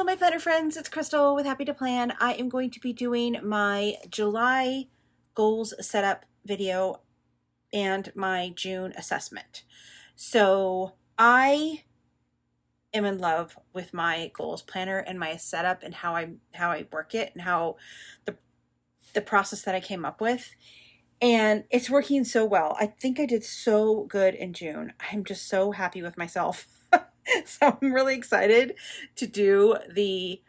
my planner friends, it's Crystal with Happy to Plan. I am going to be doing my July goals setup video and my June assessment. So I am in love with my goals planner and my setup and how I work it and how the process that I came up with. And it's working so well. I think I did so good in June. I'm just so happy with myself. So I'm really excited to do the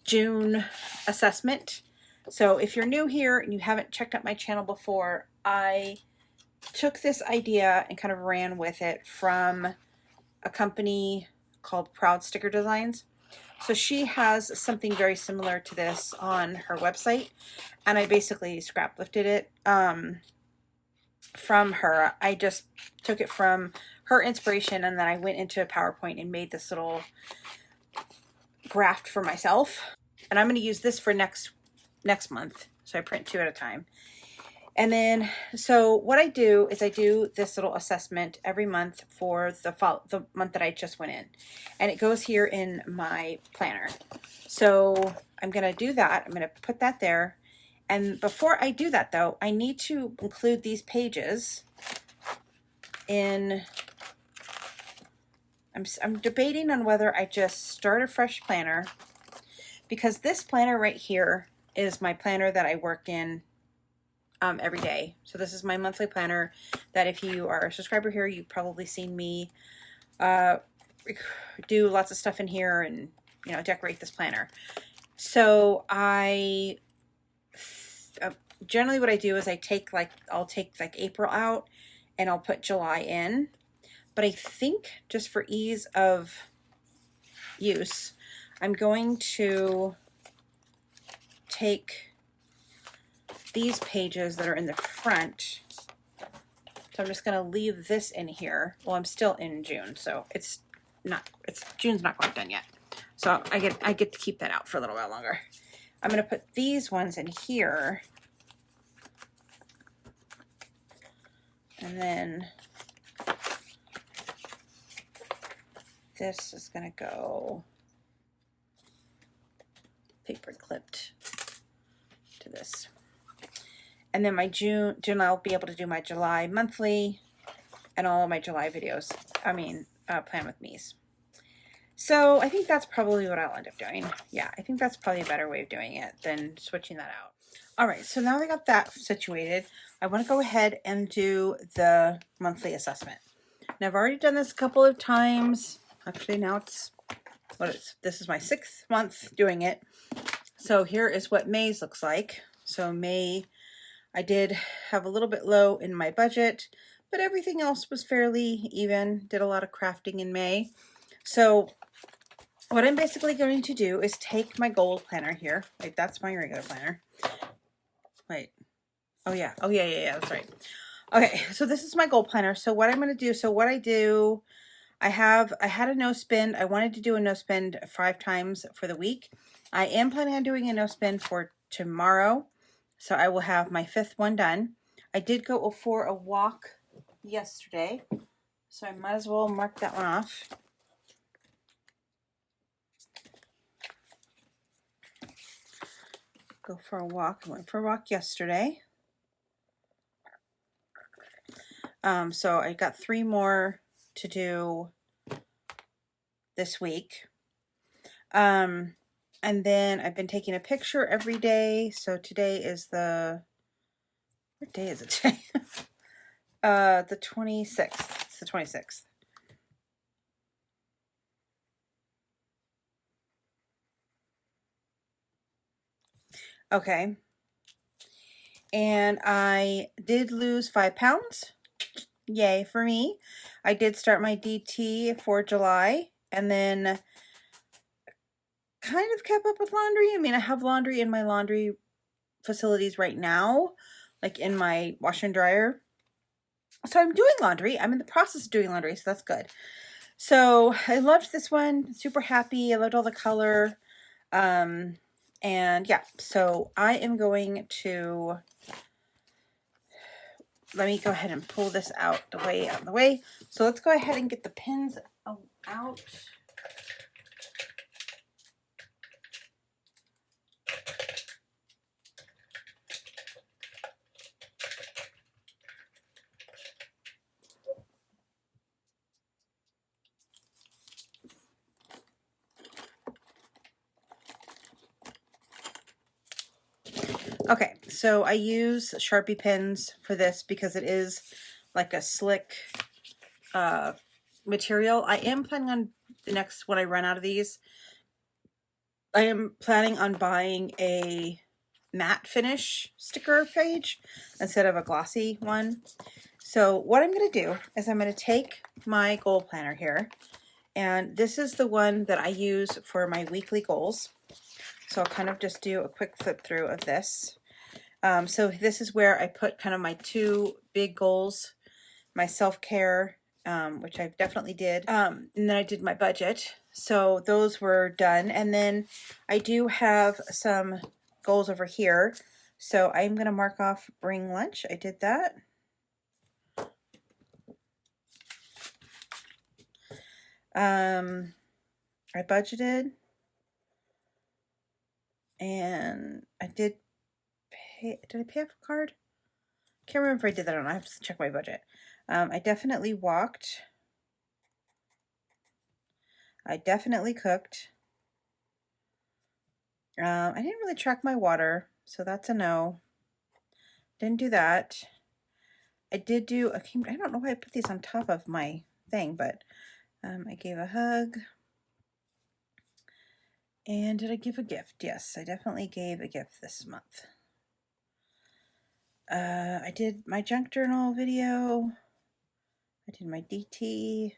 June assessment. So if you're new here and you haven't checked out my channel before, I took this idea and kind of ran with it from a company called Proud Sticker Designs. So she has something very similar to this on her website, and I basically scrap lifted it from her. I just took it from her inspiration, and then I went into a PowerPoint and made this little graft for myself. And I'm going to use this for next month. So I print 2 at a time. And then, so what I do is I do this little assessment every month for the month that I just went in. And it goes here in my planner. So I'm going to do that. I'm going to put that there. And before I do that, though, I need to include these pages in... I'm debating on whether I just start a fresh planner, because this planner right here is my planner that I work in every day. So this is my monthly planner that if you are a subscriber here, you've probably seen me do lots of stuff in here and, you know, decorate this planner. So I generally what I do is I'll take like April out and I'll put July in. But I think just for ease of use, I'm going to take these pages that are in the front. So I'm just going to leave this in here. Well, I'm still in June, so June's not quite done yet. So I get to keep that out for a little while longer. I'm going to put these ones in here. And then this is going to go paper clipped to this. And then my June I'll be able to do my July monthly and all of my July videos. I mean, plan with me's. So I think that's probably what I'll end up doing. Yeah, I think that's probably a better way of doing it than switching that out. All right, so now that I got that situated, I want to go ahead and do the monthly assessment. Now I've already done this a couple of times. Actually, now this is my 6th month doing it. So here is what May's looks like. So May, I did have a little bit low in my budget, but everything else was fairly even. Did a lot of crafting in May. So what I'm basically going to do is take my gold planner here. Wait, that's my regular planner. Wait. Oh yeah, that's right. Okay, so this is my gold planner. So what I'm going to do, I had a no spend. I wanted to do a no spend 5 times for the week. I am planning on doing a no spend for tomorrow. So I will have my 5th one done. I did go for a walk yesterday, so I might as well mark that one off. Go for a walk. I went for a walk yesterday. So I got 3 more to do this week. And then I've been taking a picture every day. So today is what day is it today? The 26th. It's the 26th. Okay. And I did lose 5 pounds. Yay for me. I did start my DT for July, and then kind of kept up with laundry. I mean, I have laundry in my laundry facilities right now, like in my washer and dryer. So I'm doing laundry. I'm in the process of doing laundry, so that's good. So I loved this one. Super happy. I loved all the color. And yeah, so I am going to... Let me go ahead and pull this out of the way. So let's go ahead and get the pins out. Okay, so I use Sharpie pens for this because it is like a slick material. I am planning on the next, when I run out of these, I am planning on buying a matte finish sticker page instead of a glossy one. So what I'm going to do is I'm going to take my goal planner here, and this is the one that I use for my weekly goals. So I'll kind of just do a quick flip through of this. So this is where I put kind of my two big goals, my self-care, which I definitely did, and then I did my budget. So those were done. And then I do have some goals over here. So I'm going to mark off bring lunch. I did that. I budgeted, and I did pay. Did I pay off a card? Can't remember if I did that or not. I have to check my budget. I definitely walked. I definitely cooked. I didn't really track my water, so that's a no. Didn't do that. I did do, I don't know why I put these on top of my thing, but I gave a hug. And did I give a gift? Yes, I definitely gave a gift this month. I did my junk journal video. I did my DT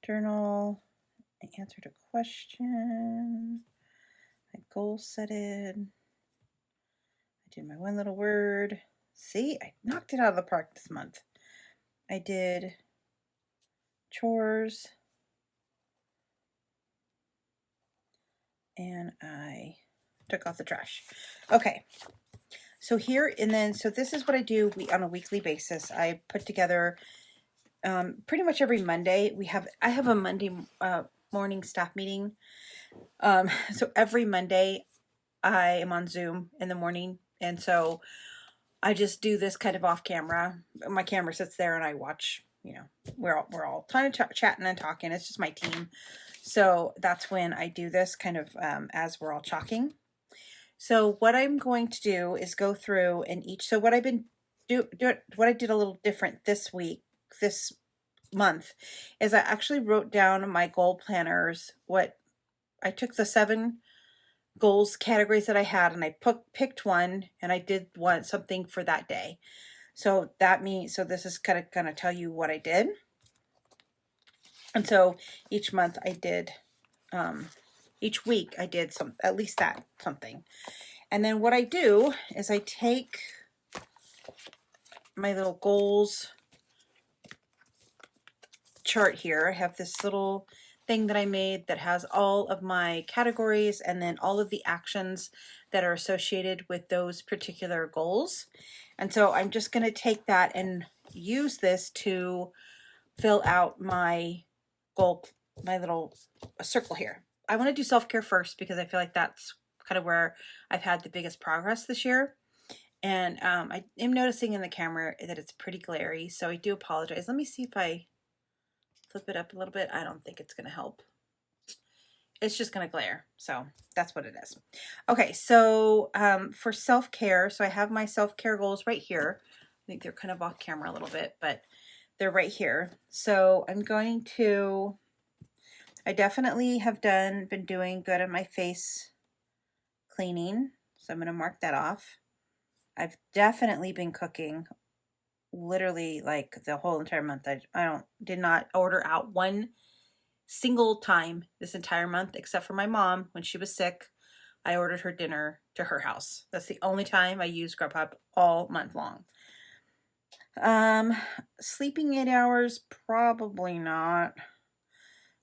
journal. I answered a question. I goal setted. I did my one little word. See, I knocked it out of the park this month. I did chores. And I took out the trash. Okay. So here, and then, so this is what I do on a weekly basis. I put together pretty much every Monday. I have a Monday morning staff meeting. So every Monday I am on Zoom in the morning. And so I just do this kind of off camera. My camera sits there and I watch, you know, we're all kind of chatting and talking. It's just my team. So that's when I do this kind of as we're all chalking. So what I'm going to do is go through and so what I've been what I did a little different this month, is I actually wrote down my goal planners. I took the 7 goals categories that I had, and I picked one, and I did something for that day. So this is kind of going to tell you what I did. And so each month I did, each week I did at least something. And then what I do is I take my little goals chart here. I have this little thing that I made that has all of my categories and then all of the actions that are associated with those particular goals. And so I'm just going to take that and use this to fill out my little circle here. I want to do self-care first because I feel like that's kind of where I've had the biggest progress this year. And I am noticing in the camera that it's pretty glary, so I do apologize. Let me see if I flip it up a little bit. I don't think it's going to help. It's just going to glare, so that's what it is. Okay, so for self-care, so I have my self-care goals right here. I think they're kind of off camera a little bit, but they're right here. So I'm going to, I definitely have been doing good on my face cleaning, so I'm going to mark that off. I've definitely been cooking literally like the whole entire month. I did not order out one single time this entire month, except for my mom when she was sick. I ordered her dinner to her house. That's the only time I used Grubhub all month long. Sleeping 8 hours, probably not.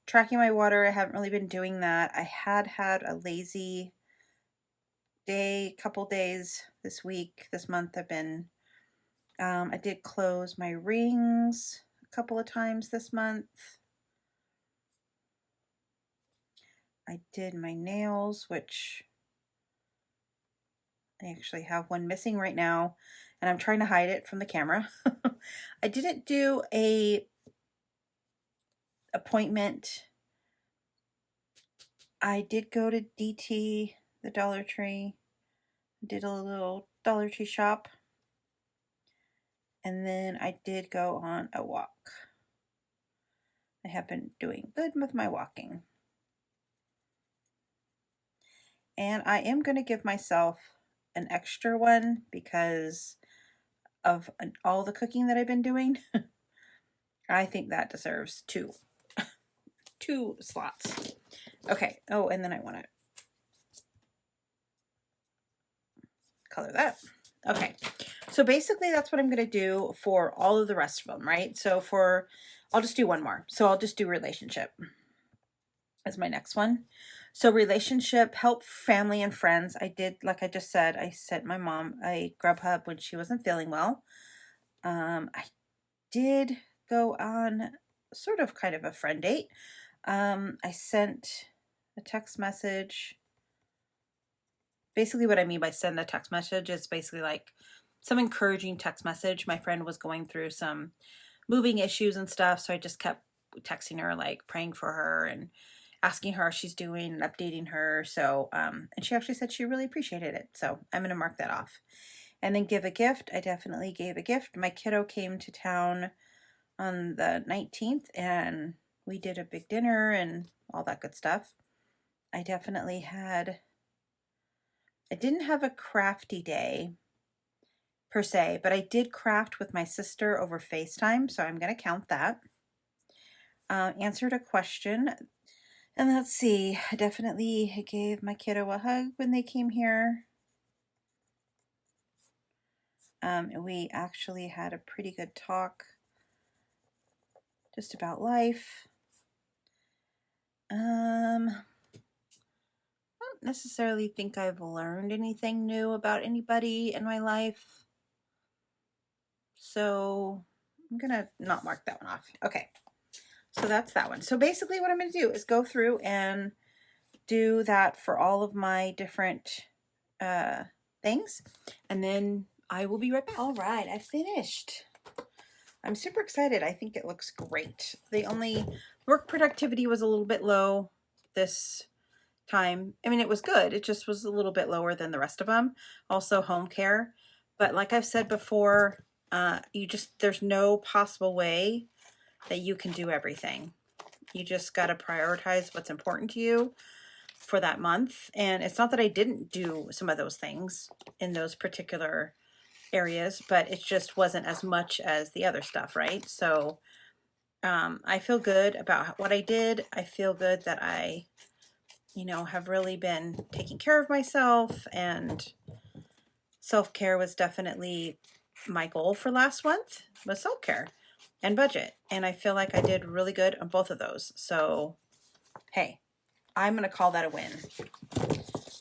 Tracking my water, I haven't really been doing that. I had a lazy couple days this month. I did close my rings a couple of times this month. I did my nails, which I actually have one missing right now, and I'm trying to hide it from the camera. I didn't do a appointment. I did go to DT, the Dollar Tree. Did a little Dollar Tree shop. And then I did go on a walk. I have been doing good with my walking. And I am going to give myself an extra one because of all the cooking that I've been doing. I think that deserves two slots. Okay. Oh, and then I want to color that. Okay. So basically that's what I'm going to do for all of the rest of them, right? So I'll just do one more. So I'll just do relationship as my next one. So relationship, help family and friends. I did, like I just said, I sent my mom a Grubhub when she wasn't feeling well. I did go on sort of kind of a friend date. I sent a text message. Basically what I mean by send a text message is basically like some encouraging text message. My friend was going through some moving issues and stuff, so I just kept texting her, like praying for her and asking her how she's doing and updating her. So, and she actually said she really appreciated it. So I'm going to mark that off. And then give a gift. I definitely gave a gift. My kiddo came to town on the 19th and we did a big dinner and all that good stuff. I definitely had, I didn't have a crafty day per se, but I did craft with my sister over FaceTime, so I'm going to count that. Answered a question. And let's see, I definitely gave my kiddo a hug when they came here. We actually had a pretty good talk just about life. I don't necessarily think I've learned anything new about anybody in my life. So I'm going to not mark that one off. Okay. So that's that one. So basically what I'm going to do is go through and do that for all of my different things. And then I will be right back. All right, I finished. I'm super excited. I think it looks great. The only work productivity was a little bit low this time. I mean, it was good. It just was a little bit lower than the rest of them. Also home care. But like I've said before, there's no possible way that you can do everything. You just got to prioritize what's important to you for that month. And it's not that I didn't do some of those things in those particular areas, but it just wasn't as much as the other stuff, right? So I feel good about what I did. I feel good that I, have really been taking care of myself, and self-care was definitely my goal for last month, was self-care and budget. And I feel like I did really good on both of those. So, hey, I'm going to call that a win.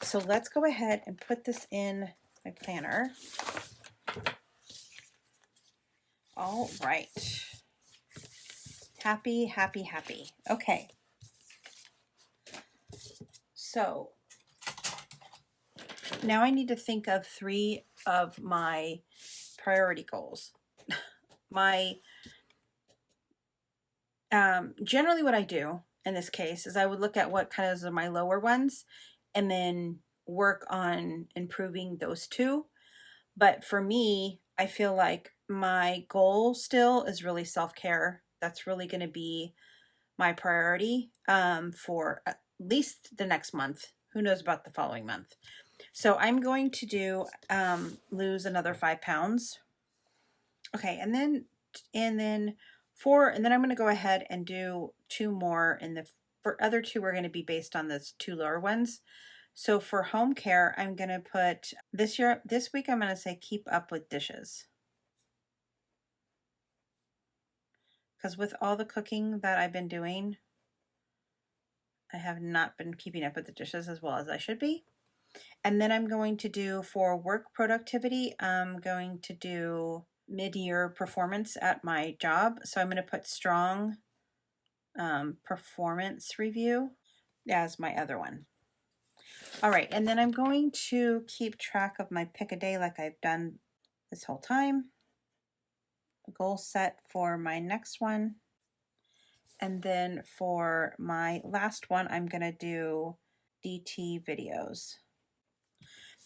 So let's go ahead and put this in my planner. All right. Happy, happy, happy. Okay. So now I need to think of 3 of my priority goals. Generally what I do in this case is I would look at what kind of are my lower ones and then work on improving those 2. But for me, I feel like my goal still is really self-care. That's really going to be my priority for at least the next month. Who knows about the following month? So I'm going to do lose another 5 pounds. Okay, and then I'm going to go ahead and do 2 more. For other 2 are going to be based on those 2 lower ones. So for home care, I'm going to put this week, I'm going to say keep up with dishes. Because with all the cooking that I've been doing, I have not been keeping up with the dishes as well as I should be. And then I'm going to do for work productivity, I'm going to do mid-year performance at my job. So I'm going to put strong performance review as my other one. All right, and then I'm going to keep track of my pick a day like I've done this whole time. A goal set for my next one. And then for my last one, I'm going to do DT videos.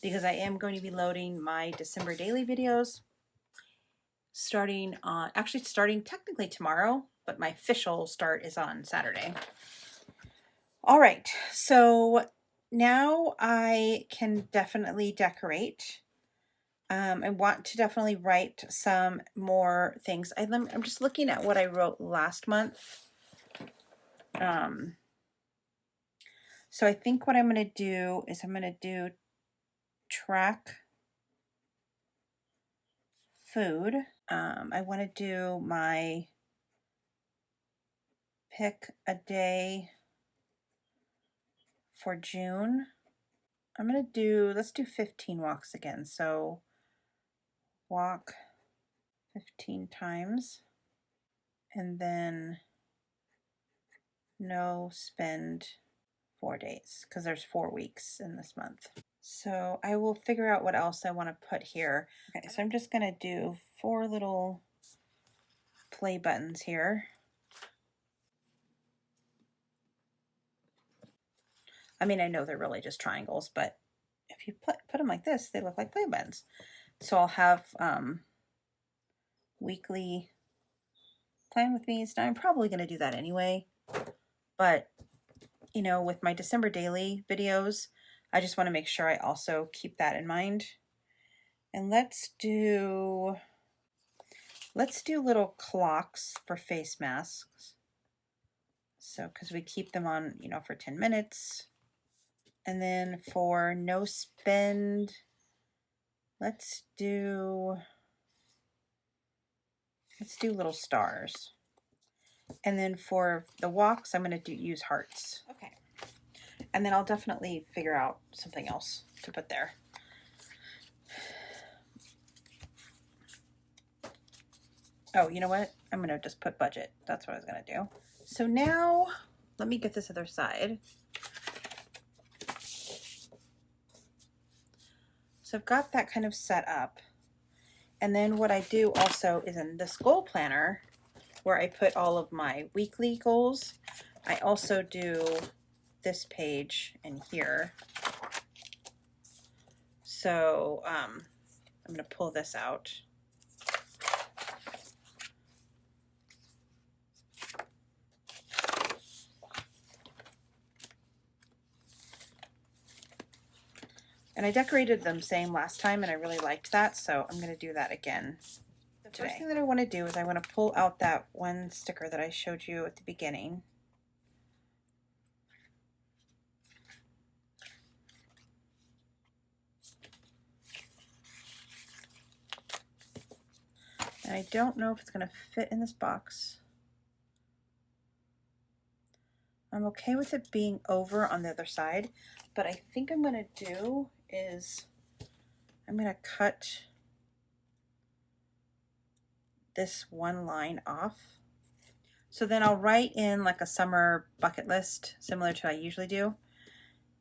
because I am going to be loading my December daily videos starting technically tomorrow, but my official start is on Saturday. All right, so now I can definitely decorate. I want to definitely write some more things. I'm just looking at what I wrote last month. So I think what I'm going to do is I'm going to do track food. I want to do my pick a day for June. Let's do 15 walks again. So walk 15 times and then no spend 4 days because there's 4 weeks in this month. So I will figure out what else I want to put here. Okay, so I'm just going to do 4 little play buttons here. I mean, I know they're really just triangles, but if you put them like this, they look like play buttons. So I'll have weekly plan with me. Now I'm probably going to do that anyway, but you know, with my December daily videos, I just want to make sure I also keep that in mind. And let's do little clocks for face masks. So, because we keep them on, you know, for 10 minutes. And then for no spend, let's do little stars. And then for the walks, I'm going to use hearts. Okay. And then I'll definitely figure out something else to put there. Oh, you know what? I'm going to just put budget. That's what I was going to do. So now let me get this other side. So I've got that kind of set up. And then what I do also is in this goal planner where I put all of my weekly goals, I also do this page in here. So I'm going to pull this out. And I decorated them same last time and I really liked that, so I'm going to do that again today. The first thing that I want to do is I want to pull out that one sticker that I showed you at the beginning. And I don't know if it's going to fit in this box. I'm okay with it being over on the other side, but I think I'm going to do is I'm going to cut this one line off. So then I'll write in like a summer bucket list, similar to what I usually do.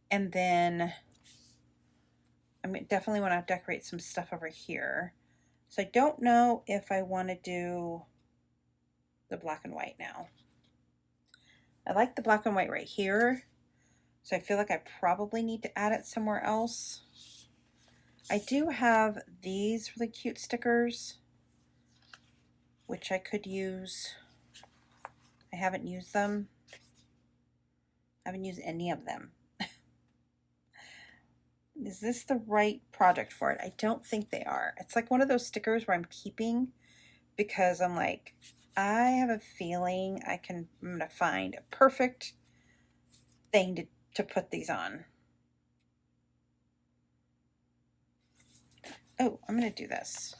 And then I definitely want to decorate some stuff over here. So I don't know if I want to do the black and white now. I like the black and white right here. So I feel like I probably need to add it somewhere else. I do have these really cute stickers, which I could use. I haven't used them. I haven't used any of them. Is this the right project for it? I don't think they are. It's like one of those stickers where I'm keeping because I'm like, I have a feeling I'm going to find a perfect thing to put these on. Oh, I'm going to do this.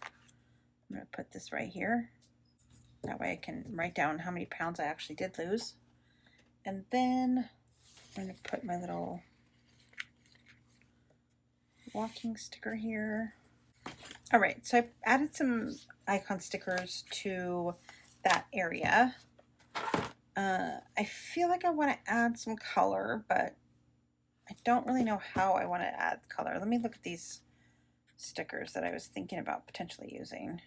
I'm going to put this right here. That way I can write down how many pounds I actually did lose. And then I'm going to put my little walking sticker here. All right, so I've added some icon stickers to that area. I feel like I want to add some color, but I don't really know how I want to add color. Let me look at these stickers that I was thinking about potentially using.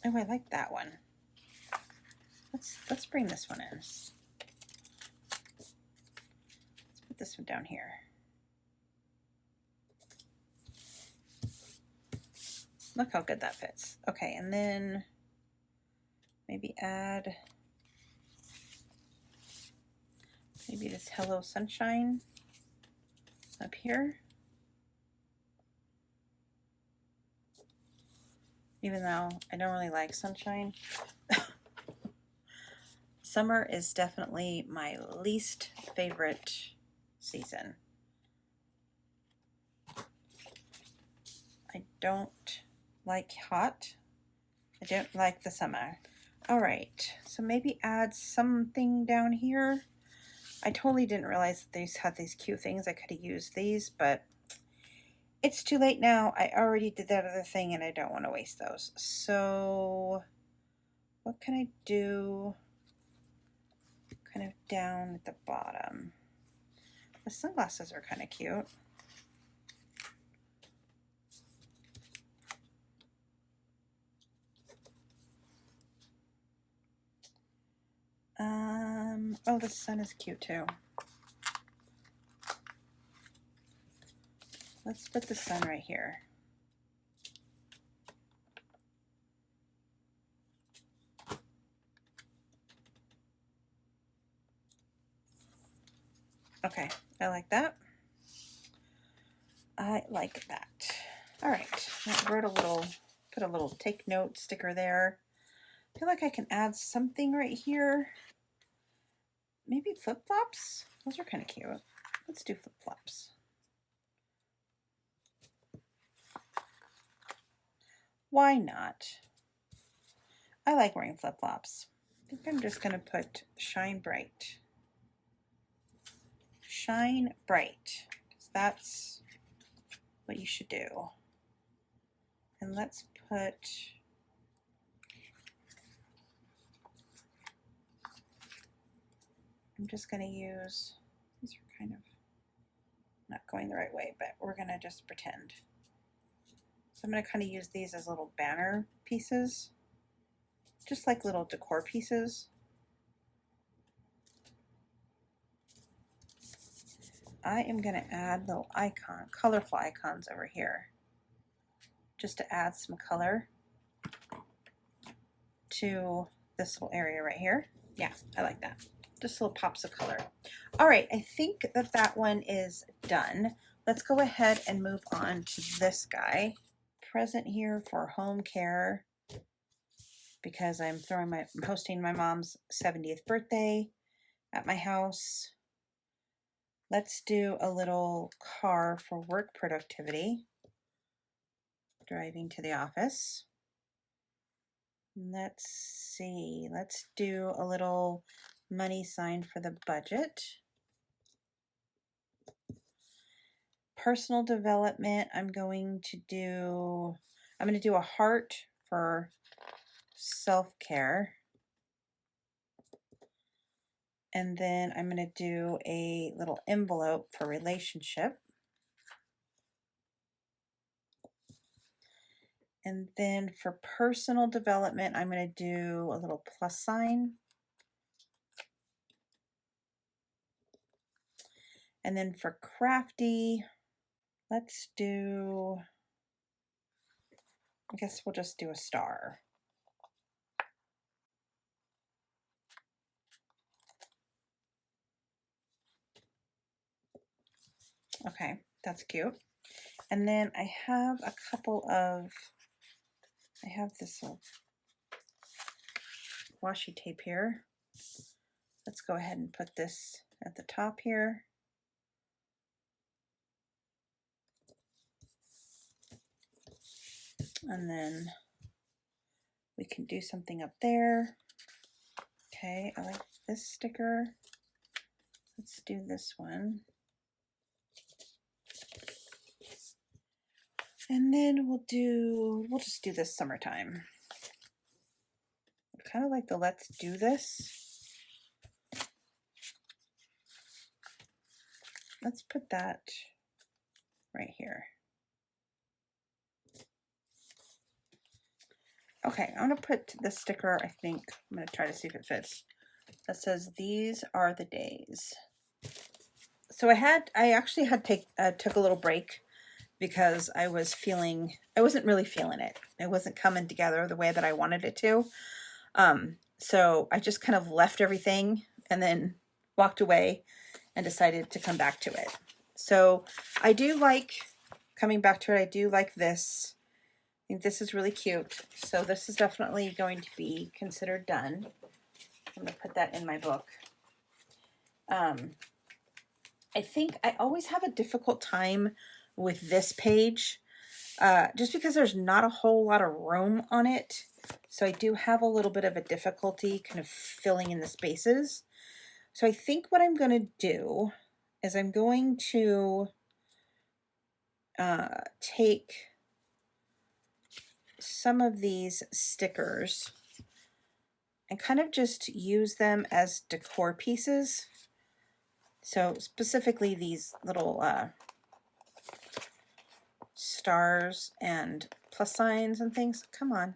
Oh, I like that one. Let's bring this one in. Let's put this one down here. Look how good that fits. Okay, and then maybe add maybe this Hello Sunshine up here. Even though I don't really like sunshine. Summer is definitely my least favorite season. I don't like hot. I don't like the summer. All right, so maybe add something down here. I totally didn't realize that these had these cute things. I could have used these, but it's too late now. I already did that other thing and I don't want to waste those. So what can I do kind of down at the bottom? The sunglasses are kind of cute. Oh, the sun is cute too. Let's put the sun right here. Okay, I like that. I like that. All right, I wrote put a little take note sticker there. I feel like I can add something right here. Maybe flip-flops? Those are kind of cute. Let's do flip-flops. Why not? I like wearing flip-flops. I think I'm just going to put Shine Bright. Shine Bright. That's what you should do. And let's put I'm just going to use, these are kind of not going the right way, but we're going to just pretend. So I'm going to kind of use these as little banner pieces, just like little decor pieces. I am going to add little colorful icons over here, just to add some color to this little area right here. Yeah, I like that. Just little pops of color. All right, I think that that one is done. Let's go ahead and move on to this guy. Present here for home care, because I'm hosting my mom's 70th birthday at my house. Let's do a little car for work productivity. Driving to the office. Let's see, let's do a little money sign for the budget. Personal development, I'm going to do a heart for self-care. And then I'm going to do a little envelope for relationship. And then for personal development, I'm going to do a little plus sign. And then for crafty, let's do, I guess we'll just do a star. Okay, that's cute. And then I have a couple of, I have this little washi tape here. Let's go ahead and put this at the top here. And then we can do something up there. Okay, I like this sticker. Let's do this one. And then we'll just do this summertime. Kind of like the let's do this. Let's put that right here. Okay, I'm gonna put the sticker, I think, I'm gonna try to see if it fits. That says, "These are the days." So I actually took a little break because I wasn't really feeling it. It wasn't coming together the way that I wanted it to. So I just kind of left everything and then walked away and decided to come back to it. So I do like coming back to it. I do like this. I think this is really cute. So this is definitely going to be considered done. I'm going to put that in my book. I think I always have a difficult time with this page just because there's not a whole lot of room on it. So I do have a little bit of a difficulty kind of filling in the spaces. So I think what I'm going to do is I'm going to take some of these stickers and kind of just use them as decor pieces. So specifically these little stars and plus signs and things. Come on.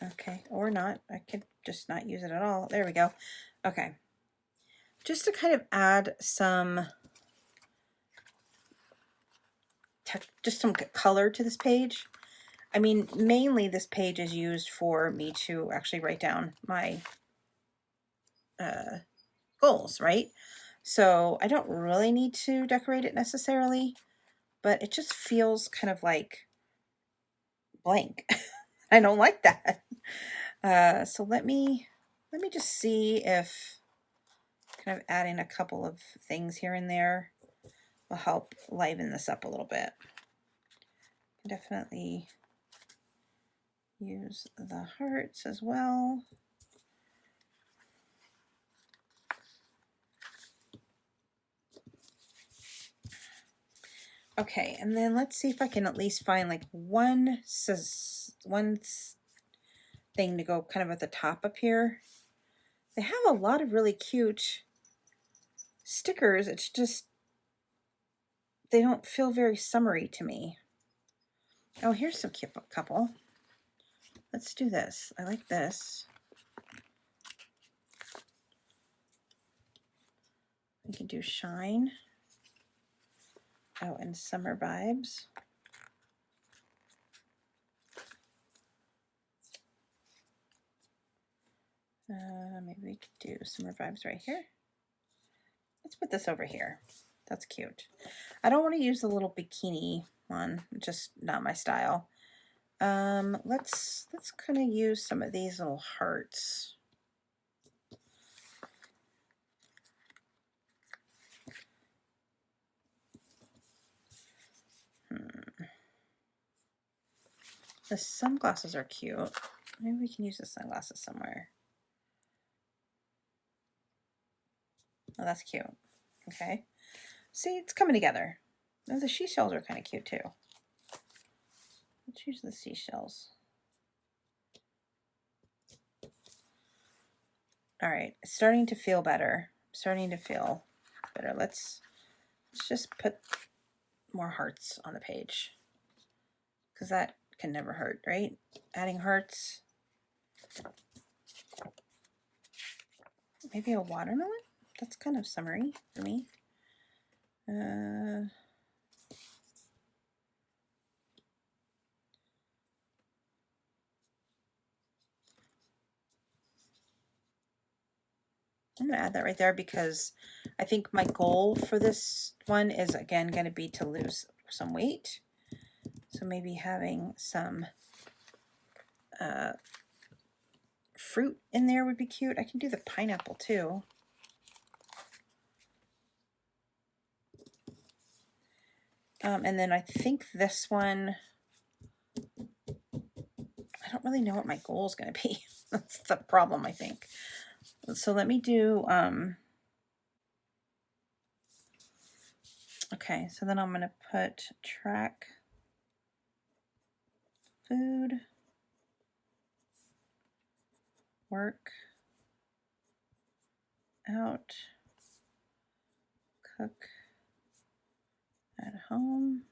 Okay, or not. I could just not use it at all. There we go. Okay. Just to kind of add some color to this page. I mean, mainly this page is used for me to actually write down my goals, right? So I don't really need to decorate it necessarily, but it just feels kind of like blank. I don't like that. So let me just see if kind of adding a couple of things here and there will help liven this up a little bit. Definitely use the hearts as well. Okay, and then let's see if I can at least find like one thing to go kind of at the top up here. They have a lot of really cute stickers. It's just, they don't feel very summery to me. Oh, here's some cute couple. Let's do this. I like this. We can do shine. Oh, and summer vibes. Maybe we could do summer vibes right here. Let's put this over here. That's cute. I don't want to use the little bikini one, just not my style. Let's kind of use some of these little hearts. The sunglasses are cute. Maybe we can use the sunglasses somewhere. Oh, that's cute. Okay. See, it's coming together. Oh, the seashells are kind of cute too. Let's use the seashells. All right, it's starting to feel better. Starting to feel better. Let's just put more hearts on the page, because that can never hurt, right? Adding hearts. Maybe a watermelon? That's kind of summery for me. I'm going to add that right there because I think my goal for this one is, again, going to be to lose some weight. So maybe having some fruit in there would be cute. I can do the pineapple too. And then I think this one, I don't really know what my goal is going to be. That's the problem, I think. So let me do, okay, so then I'm going to put track food, work, out, cook, at home.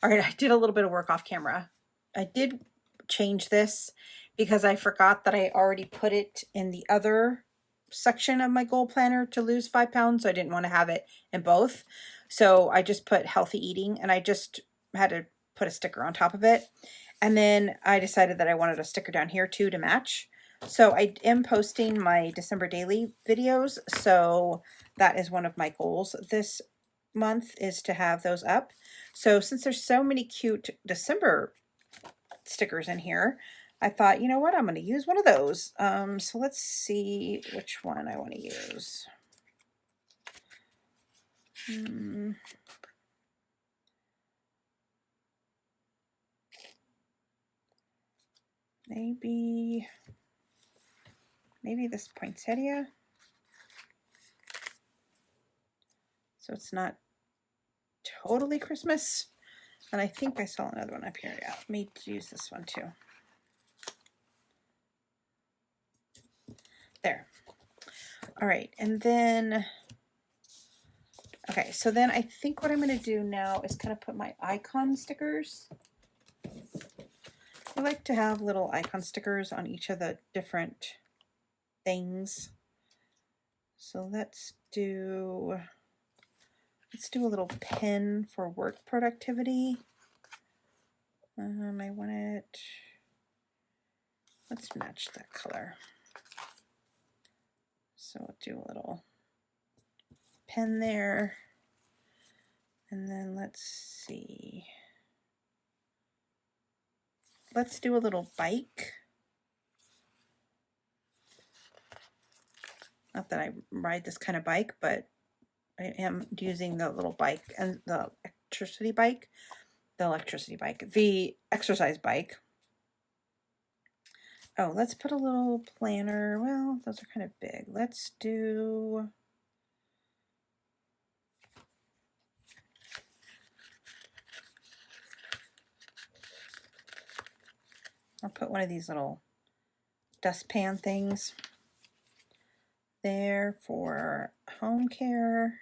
All right, I did a little bit of work off camera. I did change this because I forgot that I already put it in the other section of my goal planner to lose 5 pounds. So I didn't want to have it in both. So I just put healthy eating, and I just had to put a sticker on top of it. And then I decided that I wanted a sticker down here too to match. So I am posting my December daily videos. So that is one of my goals this month, is to have those up. So since there's so many cute December stickers in here, I thought, you know what, I'm going to use one of those. So let's see which one I want to use. Maybe this poinsettia. So it's not totally Christmas. And I think I saw another one up here. Yeah, let me use this one too. There. All right, and then, okay, so then I think what I'm going to do now is kind of put my icon stickers. I like to have little icon stickers on each of the different things. So let's do a little pen for work productivity. I want it, let's match that color. So we'll do a little pen there. And then let's see. Let's do a little bike. Not that I ride this kind of bike, but I am using the little bike and the exercise bike. The exercise bike. Oh, let's put a little planner. Well, those are kind of big. Let's do... I'll put one of these little dustpan things there for home care.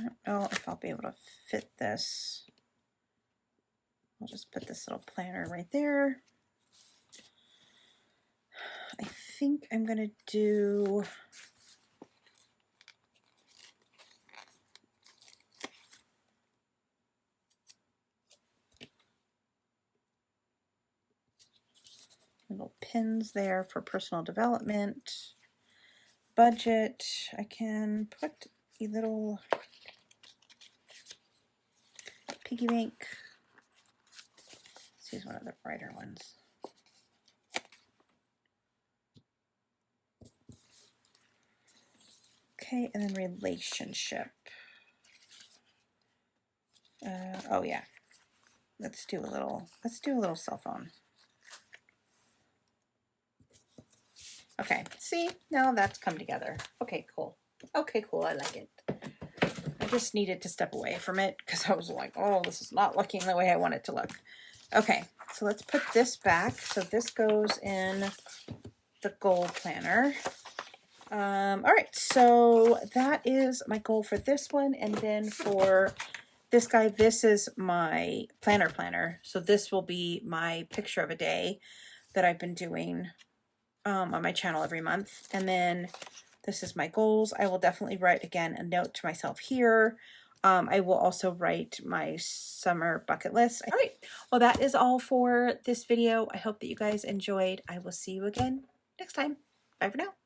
I don't know if I'll be able to fit this. I'll just put this little planner right there. I think I'm going to do... little pins there for personal development. Budget, I can put a little piggy bank. Let's use one of the brighter ones. Okay, and then relationship. Oh yeah, let's do a little cell phone. Okay, see, now that's come together. Okay, cool. Okay, cool, I like it. I just needed to step away from it because I was like, oh, this is not looking the way I want it to look. Okay, so let's put this back. So this goes in the goal planner. All right, so that is my goal for this one. And then for this guy, this is my planner. So this will be my picture of a day that I've been doing on my channel every month. And then this is my goals. I will definitely write again a note to myself here. I will also write my summer bucket list. All right, well, that is all for this video. I hope that you guys enjoyed. I will see you again next time. Bye for now.